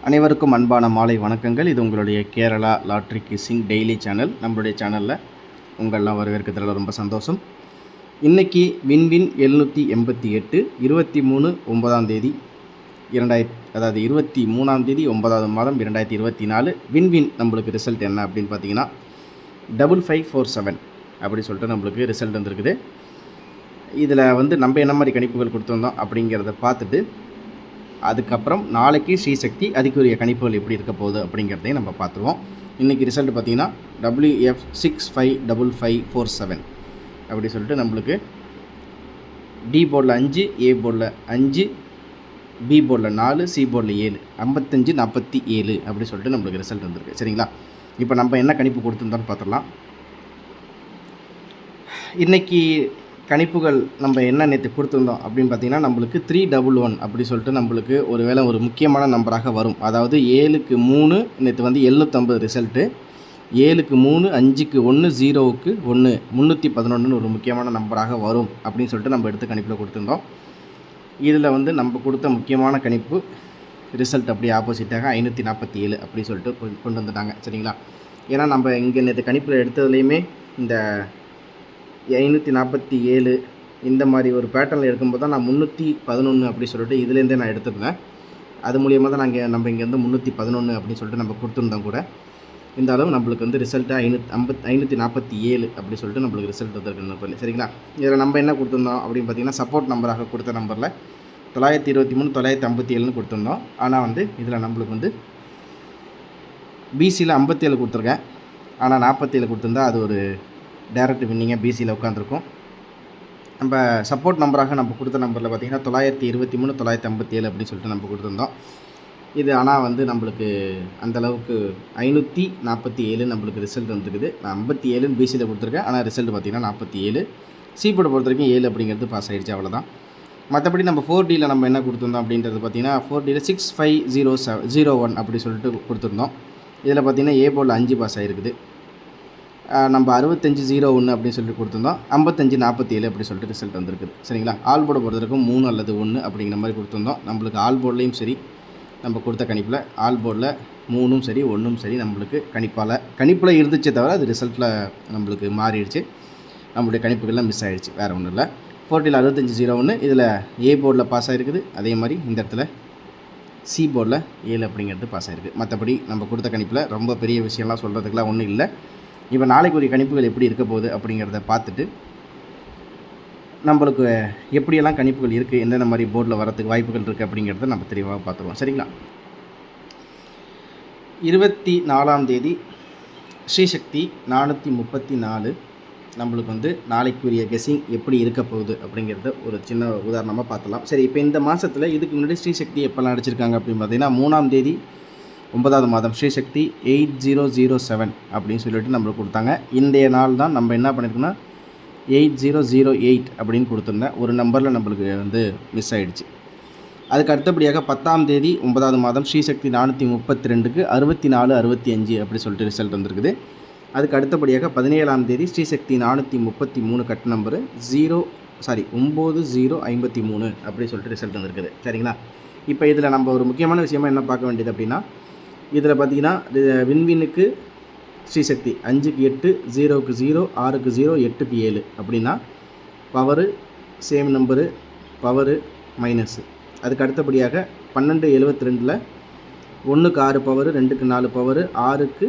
அனைவருக்கும் அன்பான மாலை வணக்கங்கள். இது உங்களுடைய Kerala lottery kissing daily channel. நம்மளுடைய சேனலில் உங்களெலாம் வரவேற்கிறதுல ரொம்ப சந்தோஷம். இன்றைக்கி வின்வின் 788 23/9 அதாவது 23/9 மாதம் 2024 வின்வின் நம்மளுக்கு ரிசல்ட் என்ன அப்படின்னு பார்த்தீங்கன்னா 5547 அப்படி சொல்லிட்டு நம்மளுக்கு ரிசல்ட் வந்துருக்குது. இதில் நம்ம என்ன மாதிரி கணிப்புகள் கொடுத்துருந்தோம் அப்படிங்கிறத பார்த்துட்டு அதுக்கப்புறம் நாளைக்கு ஸ்ரீசக்தி அதுக்குரிய கணிப்புகள் எப்படி இருக்க போகுது அப்படிங்கிறதையும் நம்ம பார்த்துருவோம். இன்றைக்கி ரிசல்ட் பார்த்திங்கன்னா WF655547 அப்படி சொல்லிட்டு நம்மளுக்கு டி போர்டில் 5, ஏ போர்டில் 5, பி போர்டில் 4, சி போர்டில் 7, 5547 அப்படி சொல்லிட்டு நம்மளுக்கு ரிசல்ட் வந்திருக்கு. சரிங்களா, இப்போ நம்ம என்ன கணிப்பு கொடுத்துருந்தோன்னு பார்த்துடலாம். இன்றைக்கி கணிப்புகள் நம்ம என்ன நேற்று கொடுத்துருந்தோம் அப்படின்னு பார்த்தீங்கன்னா நம்மளுக்கு 311 அப்படி சொல்லிட்டு நம்மளுக்கு ஒரு முக்கியமான நம்பராக வரும். அதாவது 7க்கு 3 நேற்று 750 ரிசல்ட்டு, 7க்கு 3, 5க்கு 1, 0க்கு 1, 311 ஒரு முக்கியமான நம்பராக வரும் அப்படின்னு சொல்லிட்டு நம்ம எடுத்து கணிப்பில் கொடுத்துருந்தோம். இதில் நம்ம கொடுத்த முக்கியமான கணிப்பு ரிசல்ட் அப்படியே ஆப்போசிட்டாக 547 அப்படி சொல்லிட்டு கொண்டு வந்துட்டாங்க. சரிங்களா, ஏன்னா நம்ம இங்கே நேற்று கணிப்பில் எடுத்ததுலேயுமே இந்த 547 இந்த மாதிரி ஒரு பேட்டர்னில் எடுக்கும்போது தான் நான் 311 அப்படி சொல்லிட்டு இதுலேருந்தே நான் எடுத்துருந்தேன். அது மூலியமாக தான் நம்ம இங்கேருந்து 311 அப்படின்னு சொல்லிட்டு நம்ம கொடுத்துருந்தோம் கூட. இந்த அளவு நம்மளுக்கு ரிசல்ட்டு 547 அப்படி சொல்லிட்டு நம்மளுக்கு ரிசல்ட் வந்துருக்கு. சரிங்களா, இதில் நம்ம என்ன கொடுத்துருந்தோம் அப்படின்னு பார்த்தீங்கன்னா சப்போர்ட் நம்பராக கொடுத்த நம்பரில் 923 957ன்னு கொடுத்துருந்தோம். ஆனால் இதில் நம்மளுக்கு பிசியில் 57 கொடுத்துருக்கேன். ஆனால் 47 கொடுத்துருந்தா அது ஒரு டைரக்ட் வின்னிங்காக பிசியில் உட்காந்துருக்கும். நம்ம சப்போர்ட் நம்பராக நம்ம கொடுத்த நம்பரில் பார்த்திங்கன்னா 923 957 அப்படின்னு சொல்லிட்டு நம்ம கொடுத்துருந்தோம். இது ஆனால் நம்மளுக்கு அந்தளவுக்கு 547 நம்மளுக்கு ரிசல்ட் வந்துருக்குது. நான் 57 பிசியில் கொடுத்துருக்கேன், ஆனால் ரிசல்ட் பார்த்திங்கன்னா 47. சி போர்டை பொறுத்த வரைக்கும் 7 அப்படிங்கிறது பாஸ் ஆகிடுச்சு, அவ்வளோதான். மற்றபடி நம்ம 4Dயில் நம்ம என்ன கொடுத்துருந்தோம் அப்படின்றது பார்த்திங்கன்னா 4Dயில் 650701 அப்படி சொல்லிட்டு கொடுத்துருந்தோம். இதில் பார்த்திங்கன்னா ஏ போர்டில் 5 பாஸ் ஆகிருக்குது. நம்ம 6501 அப்படின்னு சொல்லிட்டு கொடுத்துருந்தோம். 5547 அப்படி சொல்லிட்டு ரிசல்ட் வந்திருக்குது. சரிங்களா, ஆல் போர்டை பொறுத்தவரைக்கும் 3 அல்லது 1 அப்படிங்கிற மாதிரி கொடுத்துருந்தோம். நம்மளுக்கு ஆல் போர்ட்லேயும் சரி நம்ம கொடுத்த கணிப்பில் ஆல் போர்டில் 3ம் சரி 1ம் சரி நம்மளுக்கு கணிப்பில் இருந்துச்சே தவிர அது ரிசல்ட்டில் நம்மளுக்கு மாறிடுச்சு. நம்மளுடைய கணிப்புகள்லாம் மிஸ் ஆகிடுச்சு, வேறு ஒன்றும் இல்லை. 4Dயில் 6501 இதில் ஏ போர்டில் பாஸ் ஆகிருக்குது. அதே மாதிரி இந்த இடத்துல சி போர்டில் 7 அப்படிங்கிறது பாஸ் ஆகிருக்கு. மற்றபடி நம்ம கொடுத்த கணிப்பில் ரொம்ப பெரிய விஷயம்லாம் சொல்கிறதுக்குலாம் ஒன்றும் இல்லை. இப்போ நாளைக்கு ஒரு கணிப்புகள் எப்படி இருக்க போகுது அப்படிங்கிறத பார்த்துட்டு நம்மளுக்கு எப்படியெல்லாம் கணிப்புகள் இருக்குது, எந்தெந்த மாதிரி போர்டில் வரத்துக்கு வாய்ப்புகள் இருக்குது அப்படிங்கிறத நம்ம தெளிவாக பார்த்துருவோம். சரிங்களா, 24ஆம் தேதி ஸ்ரீசக்தி 434 நம்மளுக்கு நாளைக்குரிய கெஸ்ஸிங் எப்படி இருக்க போகுது அப்படிங்கிறத ஒரு சின்ன உதாரணமாக பார்த்துலாம். சரி, இப்போ இந்த மாதத்தில் இதுக்கு முன்னாடி ஸ்ரீசக்தி எப்போல்லாம் அடிச்சிருக்காங்க அப்படின்னு பார்த்தீங்கன்னா 3ஆம் தேதி 9வது மாதம் ஸ்ரீசக்தி 8007 அப்படின்னு சொல்லிட்டு நம்மளுக்கு கொடுத்தாங்க. இன்றைய நாள் தான் நம்ம என்ன பண்ணியிருக்கோன்னா 8008 அப்படின்னு கொடுத்துருந்தேன். ஒரு நம்பரில் நம்மளுக்கு மிஸ் ஆகிடுச்சு. அதுக்கு அடுத்தபடியாக 10ஆம் தேதி 9வது மாதம் ஸ்ரீசக்தி 432க்கு 6465 அப்படி சொல்லிட்டு ரிசல்ட் வந்துருக்குது. அதுக்கு அடுத்தபடியாக 17ஆம் தேதி ஸ்ரீசக்தி 433 கட் நம்பரு 9053 அப்படி சொல்லிட்டு ரிசல்ட் வந்துருக்குது. சரிங்களா, இப்போ இதில் நம்ம ஒரு முக்கியமான விஷயமாக என்ன பார்க்க வேண்டியது அப்படின்னா இதில் பார்த்திங்கன்னா வின்வினுக்கு ஸ்ரீசக்தி 5க்கு 8, 0க்கு 0, 6க்கு 0, 8க்கு 7 அப்படின்னா power same number, power minus. அதுக்கு அடுத்தபடியாக 1272ல் 1க்கு 6 பவரு, 2க்கு 4 பவரு, 7க்கு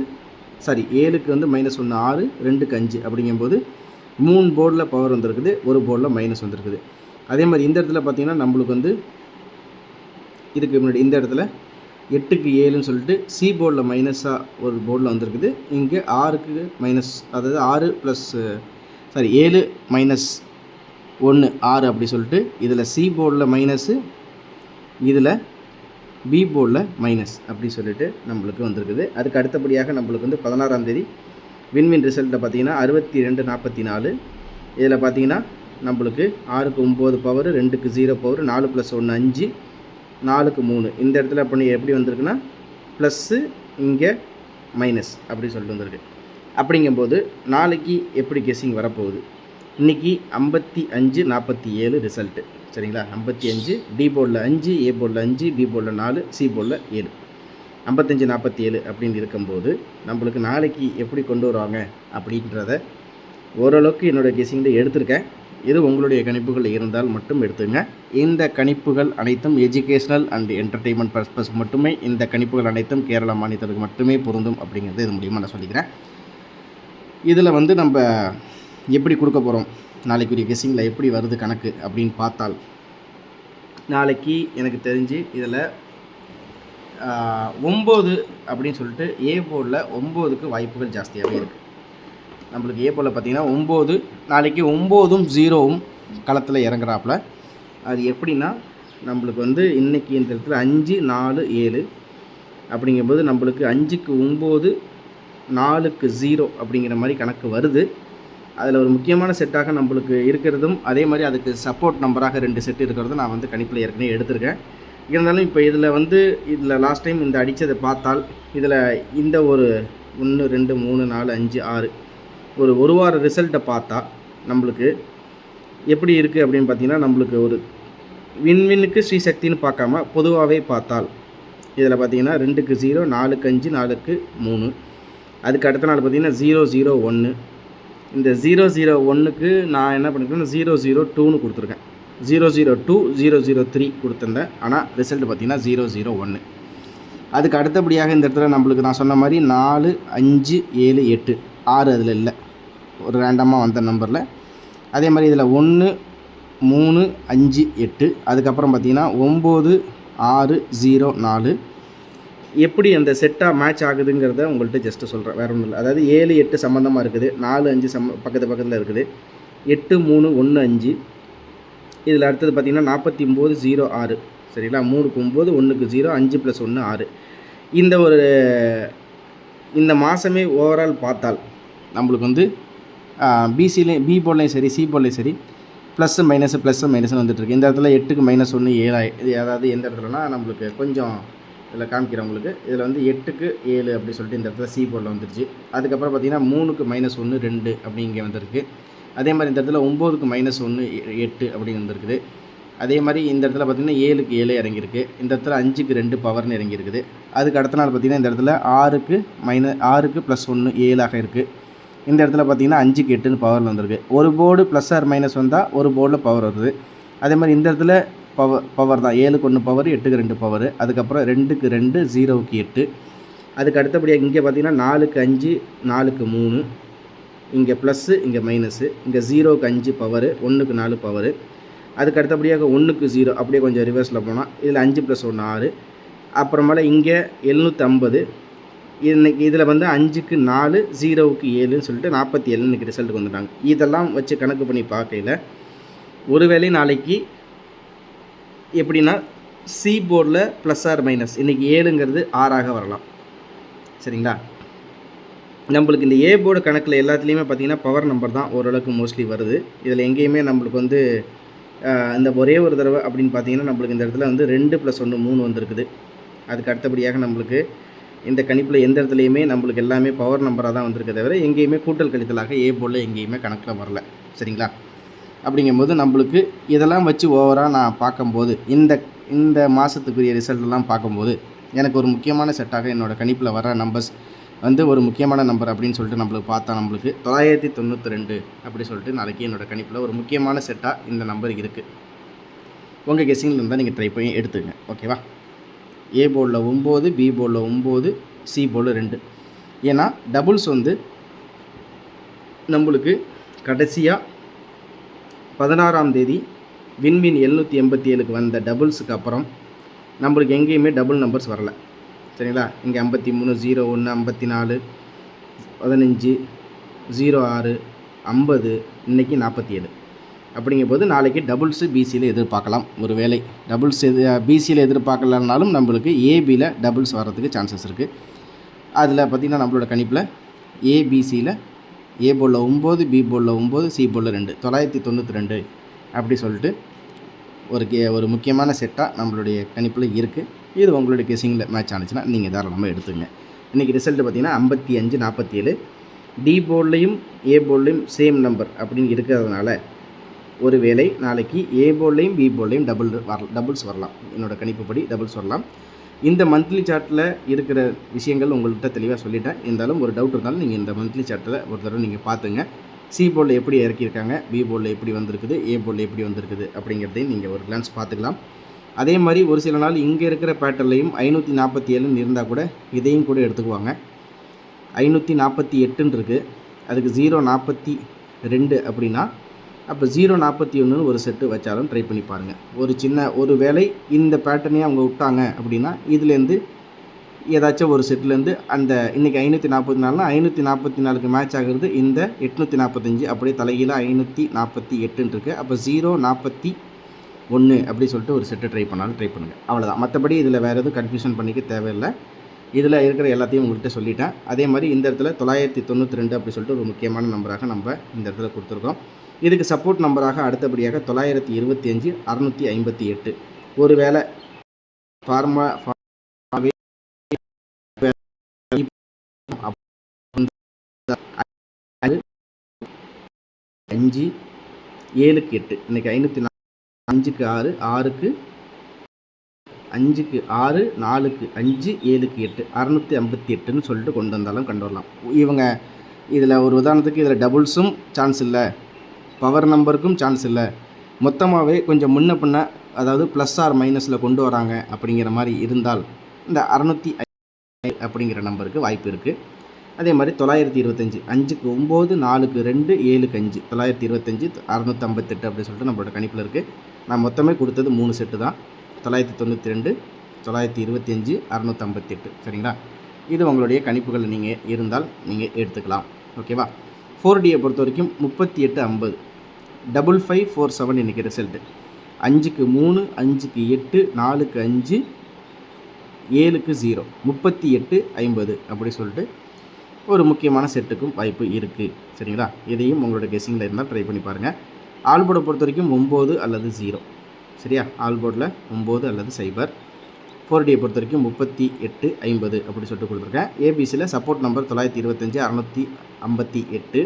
-1 6, 2க்கு 5 அப்படிங்கும்போது 3 போர்டில் பவர் வந்துருக்குது, ஒரு போர்டில் மைனஸ் வந்துருக்குது. அதே மாதிரி இந்த இடத்துல பார்த்திங்கன்னா நம்மளுக்கு இதுக்கு முன்னாடி இந்த இடத்துல 8க்கு 7ன்னு சொல்லிட்டு சி போர்டில் மைனஸாக ஒரு போர்டில் வந்துருக்குது. இங்கே 6க்கு மைனஸ், அதாவது 6 ப்ளஸ் 7 -1 6 அப்படி சொல்லிட்டு இதில் சி போர்டில் மைனஸு, இதில் பி போர்டில் மைனஸ் அப்படி சொல்லிட்டு நம்மளுக்கு வந்திருக்குது. அதுக்கு அடுத்தபடியாக நம்மளுக்கு 16ஆம் தேதி வின்வின் ரிசல்ட்டில் பார்த்திங்கன்னா 6244. இதில் பார்த்திங்கன்னா நம்மளுக்கு 6க்கு 9 பவர், 2க்கு 0 பவர், 4 + 1 5, 4க்கு 3 இந்த இடத்துல எப்படி வந்திருக்குன்னா ப்ளஸ்ஸு, இங்கே மைனஸ் அப்படி சொல்லிட்டு வந்திருக்கு. அப்படிங்கும்போது நாளைக்கு எப்படி கெஸ்ஸிங் வரப்போகுது? இன்றைக்கி 5547 ரிசல்ட்டு. சரிங்களா, 55 டி போர்டில் 5, ஏ போர்டில் 5, பி போர்டில் 4, சி போர்டில் 7. 55 47 அப்படின்னு இருக்கும்போது நம்மளுக்கு நாளைக்கு எப்படி கொண்டு வருவாங்க அப்படின்றத ஓரளவுக்கு என்னோடய கெஸிங்கில் எடுத்திருக்கேன். இது உங்களுடைய கணிப்புகள் இருந்தால் மட்டும் எடுத்துங்க. இந்த கணிப்புகள் அனைத்தும் எஜுகேஷ்னல் அண்ட் என்டர்டெயின்மெண்ட் பர்பஸ் மட்டுமே. இந்த கணிப்புகள் அனைத்தும் கேரளா மாநிலத்துக்கு மட்டுமே பொருந்தும் அப்படிங்கிறது இது மூலியமாக நான் சொல்லிக்கிறேன். இதில் வந்து நம்ம எப்படி கொடுக்க போகிறோம், நாளைக்குரிய கெஸிங்கில் எப்படி வருது கணக்கு அப்படின்னு பார்த்தால், நாளைக்கு எனக்கு தெரிஞ்சு இதில் 9 அப்படின்னு சொல்லிட்டு ஏ போர்டில் 9க்கு வாய்ப்புகள் ஜாஸ்தியாகவே இருக்குது. நம்மளுக்கு ஏ போல் பார்த்திங்கன்னா 9 நாளைக்கு 9ம் 0வும் களத்தில் இறங்குறாப்புல. அது எப்படின்னா நம்மளுக்கு வந்து இன்றைக்கி இந்த இடத்துல 5 4 7 அப்படிங்கும்போது நம்மளுக்கு 5க்கு 9 4க்கு 0 அப்படிங்கிற மாதிரி கணக்கு வருது. அதில் ஒரு முக்கியமான செட்டாக நம்மளுக்கு இருக்கிறதும் அதே மாதிரி அதுக்கு சப்போர்ட் நம்பராக 2 செட் இருக்கிறதும் நான் வந்து கணிப்பில் ஏற்கனவே எடுத்திருக்கேன். இருந்தாலும் இப்போ இதில் லாஸ்ட் டைம் இந்த அடித்ததை பார்த்தால் இதில் இந்த ஒரு 1 2 3 4 5 6 ஒரு வார ரிசல்ட்டை பார்த்தா நம்மளுக்கு எப்படி இருக்குது அப்படின்னு பார்த்தீங்கன்னா, நம்மளுக்கு ஒரு வின்வின்னுக்கு ஸ்ரீசக்தின்னு பார்க்காம பொதுவாகவே பார்த்தால் இதில் பார்த்தீங்கன்னா 2க்கு 0 4க்கு 5 4க்கு 3. அதுக்கு அடுத்த நாள் பார்த்தீங்கன்னா 0 0 1. இந்த 0 0 1க்கு நான் என்ன பண்ணியிருக்கேன்னா 0 0 2ன்னு கொடுத்துருக்கேன். 0 0 2 0 0 3 கொடுத்துருந்தேன். ஆனால் ரிசல்ட் பார்த்திங்கன்னா 0 0 1. அதுக்கு அடுத்தபடியாக இந்த இடத்துல நம்மளுக்கு நான் சொன்ன மாதிரி 4 5 7 8 6 அதில் இல்லை, ஒரு ரேண்டமாக வந்த நம்பரில். அதே மாதிரி இதில் 1 3 5 8. அதுக்கப்புறம் பார்த்திங்கன்னா 9 6 0 4. எப்படி அந்த செட்டாக மேட்ச் ஆகுதுங்கிறத உங்கள்கிட்ட ஜஸ்ட்டு சொல்கிறேன், வேறு ஒன்றும் இல்லை. அதாவது 7 8 சம்மந்தமாக இருக்குது, 4 5 பக்கத்தில் இருக்குது, 8 3 1 5. இதில் அடுத்தது பார்த்திங்கன்னா 49 0 6. சரிங்களா, 3க்கு 9 1க்கு 0 5 + 1 6. இந்த மாதமே ஓவரால் பார்த்தால் நம்மளுக்கு வந்து பி போர்ட்லையும் சரி சி போர்ட்லையும் சரி ப்ளஸ்ஸு மைனஸ்னு வந்துட்டுருக்கு. இந்த இடத்துல 8க்கு -1 7. இது அதாவது எந்த இடத்துலனா நம்மளுக்கு கொஞ்சம் இதில் காமிக்கிறவங்களுக்கு இதில் வந்து 8க்கு 7 அப்படி சொல்லிட்டு இந்த இடத்துல சி போர்டில் வந்துருச்சு. அதுக்கப்புறம் பார்த்திங்கன்னா 3க்கு -1 2 அப்படி இங்கே வந்திருக்கு. அதே மாதிரி இந்த இடத்துல 9க்கு -1 8 அப்படின்னு வந்திருக்குது. அதே மாதிரி இந்த இடத்துல பார்த்திங்கன்னா 7க்கு 7 இறங்கியிருக்கு. இந்த இடத்துல 5க்கு 2 பவர்னு இறங்கியிருக்குது. அதுக்கு அடுத்த நாள் பார்த்திங்கன்னா இந்த இடத்துல 6க்கு +1 7ஆக இருக்குது. இந்த இடத்துல பார்த்திங்கன்னா 5க்கு 8ன்னு பவரில் வந்திருக்கு. ஒரு போர்டு ப்ளஸ் ஆர் மைனஸ் வந்தால் ஒரு போர்டில் பவர் வருது. அதே மாதிரி இந்த இடத்துல பவர் தான், 7க்கு 1 பவர் 8க்கு 2 பவர். அதுக்கப்புறம் 2க்கு 2 0க்கு 8. அதுக்கு அடுத்தபடியாக இங்கே பார்த்திங்கன்னா 4க்கு 5 4க்கு 3. இங்கே ப்ளஸ்ஸு இங்கே மைனஸு. இங்கே 0க்கு 5 பவரு 1க்கு 4 பவரு. அதுக்கு அடுத்தபடியாக 1க்கு 0 அப்படியே கொஞ்சம் ரிவர்ஸில் போனால் இதில் 5 + 1 6. அப்புறமேல இங்கே 750. இதில் வந்து 5க்கு 4 0க்கு 7ன்னு சொல்லிட்டு 47 இன்றைக்கி ரிசல்ட்டுக்கு வந்துட்டாங்க. இதெல்லாம் வச்சு கணக்கு பண்ணி பார்க்கையில் ஒருவேளை நாளைக்கு எப்படின்னா சி போர்டில் ப்ளஸ் ஆர் மைனஸ் இன்றைக்கி 7ங்கிறது 6ஆக வரலாம். சரிங்களா, நம்மளுக்கு இந்த ஏ போர்டு கணக்கில் எல்லாத்துலேயுமே பார்த்திங்கன்னா பவர் நம்பர் தான் ஓரளவுக்கு மோஸ்ட்லி வருது. இதில் எங்கேயுமே நம்மளுக்கு வந்து இந்த ஒரே ஒரு தடவை அப்படின்னு பார்த்திங்கன்னா நம்மளுக்கு இந்த இடத்துல வந்து 2 + 1 3 வந்திருக்குது. அதுக்கு அடுத்தபடியாக நம்மளுக்கு இந்த கணிப்பில் எந்த இடத்துலையுமே நம்மளுக்கு எல்லாமே பவர் நம்பராக தான் வந்திருக்க தவிர எங்கேயுமே கூட்டல் கழித்தலாக ஏ போர்டில் எங்கேயுமே கணக்கில் வரல. சரிங்களா, அப்படிங்கும்போது நம்மளுக்கு இதெல்லாம் வச்சு ஓவராக நான் பார்க்கும்போது இந்த மாதத்துக்குரிய ரிசல்ட்லாம் பார்க்கும்போது எனக்கு ஒரு முக்கியமான செட்டாக என்னோடய கணிப்பில் வர நம்பர்ஸ் வந்து ஒரு முக்கியமான நம்பர் அப்படின்னு சொல்லிட்டு நம்மளுக்கு பார்த்தா நம்மளுக்கு 992 அப்படி சொல்லிட்டு நாளைக்கு என்னோடய கணிப்பில் ஒரு முக்கியமான செட்டாக இந்த நம்பர் இருக்குது. உங்கள் கெஸ்ஸிங்கில் இருந்தால் நீங்கள் ட்ரை பண்ணி எடுத்துங்க. ஓகேவா, ஏ போர்டில் 9 பி போர்டில் 9 சி போர்டில் 2. ஏன்னா டபுள்ஸ் வந்து நம்மளுக்கு கடைசியாக 16ஆம் தேதி வின்வின் 787க்கு வந்த டபுள்ஸுக்கு அப்புறம் நம்மளுக்கு எங்கேயுமே டபுள் நம்பர்ஸ் வரலை. சரிங்களா, இங்கே 53 01 54 15 06 50 இன்றைக்கி 47. அப்படிங்கும்போது நாளைக்கு டபுள்ஸு பிசியில் எதிர்பார்க்கலாம். ஒரு வேளை டபுள்ஸ் பிசியில் எதிர்பார்க்கலனாலும் நம்மளுக்கு ஏபியில் டபுள்ஸ் வர்றதுக்கு சான்சஸ் இருக்குது. அதில் பார்த்திங்கன்னா நம்மளோட கணிப்பில் ஏபிசியில் ஏ போர்டில் 9 பி போர்டில் 9 சி போர்டில் 2 992 அப்படி சொல்லிட்டு ஒரு முக்கியமான செட்டாக நம்மளுடைய கணிப்பில் இருக்குது. இது உங்களுடைய கெஸிங்கில் மேட்ச் ஆனிச்சுன்னா நீங்கள் தாராளமாக எடுத்துங்க. இன்றைக்கி ரிசல்ட்டு பார்த்திங்கன்னா 55 47. டி போர்ட்லேயும் ஏ போர்ட்லேயும் சேம் நம்பர் அப்படின்னு இருக்கிறதுனால ஒரு வேளை நாளைக்கு ஏ போர்ட்லேயும் பி போர்ட்லேயும் டபுள்ஸ் வரலாம். என்னோடய கணிப்புப்படி டபுள்ஸ் வரலாம். இந்த மந்த்லி சார்ட்டில் இருக்கிற விஷயங்கள் உங்கள்கிட்ட தெளிவாக சொல்லிட்டேன். இருந்தாலும் ஒரு டவுட் இருந்தாலும் நீங்கள் இந்த மந்த்லி சார்ட்டில் ஒரு தடவை நீங்கள் பார்த்துங்க. சி போர்டில் எப்படி இறக்கியிருக்காங்க, பி போர்டில் எப்படி வந்திருக்குது, ஏ போர்டில் எப்படி வந்திருக்குது அப்படிங்கிறதையும் நீங்கள் ஒரு கிளான்ஸ் பார்த்துக்கலாம். அதே மாதிரி ஒரு சில நாள் இங்கே இருக்கிற பேட்டர்லையும் 547 இருந்தால் கூட இதையும் கூட எடுத்துக்குவாங்க. 548 இருக்குது, அதுக்கு 042 அப்படின்னா அப்போ 041 ஒரு செட்டு வச்சாலும் ட்ரை பண்ணி பாருங்கள். ஒரு வேளை இந்த பேட்டர்னே அவங்க விட்டாங்க அப்படின்னா இதுலேருந்து ஏதாச்சும் ஒரு செட்லேருந்து அந்த இன்றைக்கி 544னா 544க்கு மேட்ச் ஆகிறது இந்த 845 அப்படியே தலைகீழ 548 இருக்குது. அப்போ 041 அப்படி சொல்லிட்டு ஒரு செட்டு ட்ரை பண்ணாலும் ட்ரை பண்ணுங்கள். அவ்வளோதான். மற்றபடி இதில் வேறு எதுவும் கன்ஃபியூஷன் பண்ணிக்க தேவையில்லை. இதில் இருக்கிற எல்லாத்தையும் உங்கள்கிட்ட சொல்லிட்டேன். அதே மாதிரி இந்த இடத்துல 992 அப்படி சொல்லிட்டு ஒரு முக்கியமான நம்பராக நம்ம இந்த இடத்துல கொடுத்துருக்கோம். இதுக்கு சப்போர்ட் நம்பராக அடுத்தபடியாக 925 658. ஒரு வேளை ஃபார்மா 5 7க்கு 8 இன்றைக்கி 504 5க்கு 6 6க்கு 5க்கு 6 4க்கு 5 7க்கு 8 658ன்னு சொல்லிட்டு கொண்டு வந்தாலும் கொண்டு வரலாம். இவங்க இதில் ஒரு உதாரணத்துக்கு இதில் டபுள்ஸும் சான்ஸ் இல்லை, பவர் நம்பருக்கும் சான்ஸ் இல்லை, மொத்தமாகவே கொஞ்சம் முன்ன பின்ன அதாவது ப்ளஸ் ஆர் மைனஸில் கொண்டு வராங்க அப்படிங்கிற மாதிரி இருந்தால் இந்த 605 அப்படிங்கிற நம்பருக்கு வாய்ப்பு இருக்குது. அதே மாதிரி 925 5க்கு 9 4க்கு 2 7க்கு 5 925 658 அப்படி சொல்லிட்டு நம்மளோட கணிப்பில் இருக்குது. நான் மொத்தமே கொடுத்தது 3 செட்டு தான், 992 925 658. சரிங்களா? இது உங்களுடைய கணிப்புகள் நீங்கள் இருந்தால் நீங்கள் எடுத்துக்கலாம். ஓகேவா? 4Dயை பொறுத்த வரைக்கும் 3850 5547 இன்றைக்கி ரிசல்ட்டு. 5க்கு 3 5க்கு 8 4க்கு 5 7க்கு 0 3850 அப்படி சொல்லிட்டு ஒரு முக்கியமான செட்டுக்கும் வாய்ப்பு இருக்குது. சரிங்களா? இதையும் உங்களோட கெஸ்ஸிங்கில் இருந்தால் ட்ரை பண்ணி பாருங்கள். ஆல் போர்டை பொறுத்த வரைக்கும் 9 அல்லது 0. சரியா? ஆல் போர்டில் 9 அல்லது 0. 4Dயை பொறுத்த வரைக்கும் 3850 அப்படி சொல்லிட்டு கொடுத்துருக்கேன். ஏபிசியில் சப்போர்ட் நம்பர் 925 658.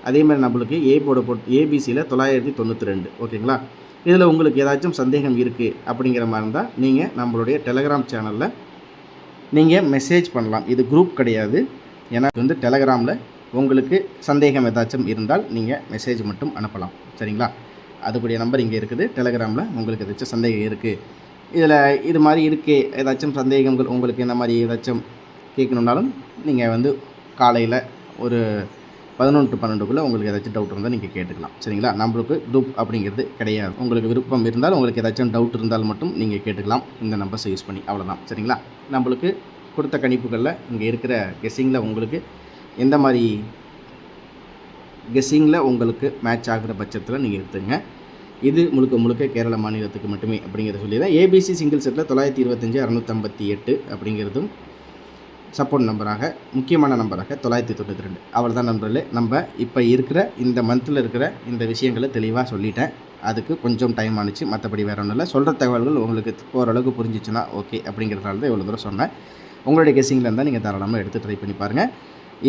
அதே மாதிரி நம்மளுக்கு ஏ போர்டை ஏபிசியில் 992. ஓகேங்களா? இதில் உங்களுக்கு ஏதாச்சும் சந்தேகம் இருக்குது அப்படிங்கிற மாதிரி இருந்தால் நீங்கள் நம்மளுடைய டெலகிராம் சேனலில் நீங்கள் மெசேஜ் பண்ணலாம். இது குரூப் கிடையாது. ஏன்னா வந்து டெலகிராமில் உங்களுக்கு சந்தேகம் ஏதாச்சும் இருந்தால் நீங்கள் மெசேஜ் மட்டும் அனுப்பலாம். சரிங்களா? அதுக்குரிய நம்பர் இங்கே இருக்குது. டெலகிராமில் உங்களுக்கு ஏதாச்சும் சந்தேகம் இருக்குது, இதில் இது மாதிரி இருக்கே, ஏதாச்சும் சந்தேகங்கள் உங்களுக்கு இந்த மாதிரி ஏதாச்சும் கேட்கணுன்னாலும் நீங்கள் வந்து காலையில் ஒரு 11 to 12க்குள்ளே உங்களுக்கு ஏதாச்சும் டவுட் இருந்தால் நீங்கள் கேட்டுக்கலாம். சரிங்களா? நம்மளுக்கு குரூப் அப்படிங்கிறது கிடையாது. உங்களுக்கு விருப்பம் இருந்தால் உங்களுக்கு ஏதாச்சும் டவுட் இருந்தால் மட்டும் நீங்கள் கேட்டுக்கலாம் இந்த நம்பர்ஸை யூஸ் பண்ணி. அவ்வளோதான். சரிங்களா? நம்மளுக்கு கொடுத்த கணிப்புகளில் இங்கே இருக்கிற கெஸ்ஸிங்கில் உங்களுக்கு எந்த மாதிரி கெஸ்ஸிங்கில் உங்களுக்கு மேட்ச் ஆகிற பட்சத்தில் நீங்கள் எடுத்துங்க. இது முழுக்க கேரள மாநிலத்துக்கு மட்டுமே அப்படிங்கிறத சொல்லிடுறேன். ஏபிசி சிங்கிள் செட்டில் 925 658 அப்படிங்கிறதும் சப்போர்ட் நம்பராக முக்கியமான நம்பராக 992. அவ்வளோ தான் நண்பர்களே. நம்ம இப்போ இருக்கிற இந்த மந்தில் இருக்கிற இந்த விஷயங்களை தெளிவாக சொல்லிட்டேன். அதுக்கு கொஞ்சம் டைம் ஆனிச்சு, மற்றபடி வேறு ஒன்றும் இல்லை. சொல்கிற தகவல்கள் உங்களுக்கு ஓரளவுக்கு புரிஞ்சிச்சுன்னா ஓகே அப்படிங்கிறதுனால தான் இவ்வளோ தூரம் சொன்னேன். உங்களுடைய கெஸ்ஸிங்கில் இருந்தால் நீங்கள் தாராளமாக எடுத்து ட்ரை பண்ணி பாருங்கள்.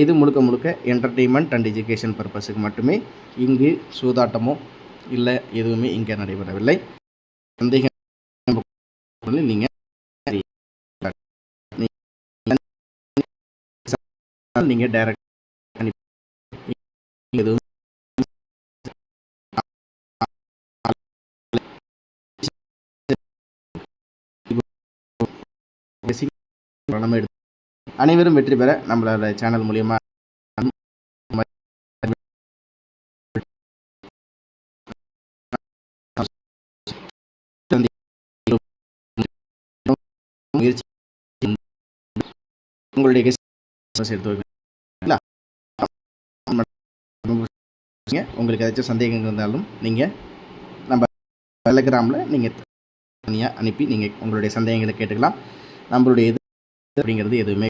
இது முழுக்க என்டர்டெயின்மெண்ட் அண்ட் எஜுகேஷன் பர்பஸுக்கு மட்டுமே. இங்கு சூதாட்டமோ இல்லை எதுவுமே இங்கே நடைபெறவில்லை. சந்தேகம் நீங்கள் நீங்கள் டைரக்ட் எதுவும் அனைவரும் வெற்றி பெற நம்மளோட சேனல் மூலியமாக முயற்சி உங்களுடைய எடுத்து உங்களுக்கு ஏதாச்சும் சந்தேகங்கள் இருந்தாலும் நீங்கள் நம்ம டெலகிராமில் நீங்கள் தனியாக அனுப்பி நீங்கள் உங்களுடைய சந்தேகங்களை கேட்டுக்கலாம். நம்மளுடைய இது அப்படிங்கிறது எதுவுமே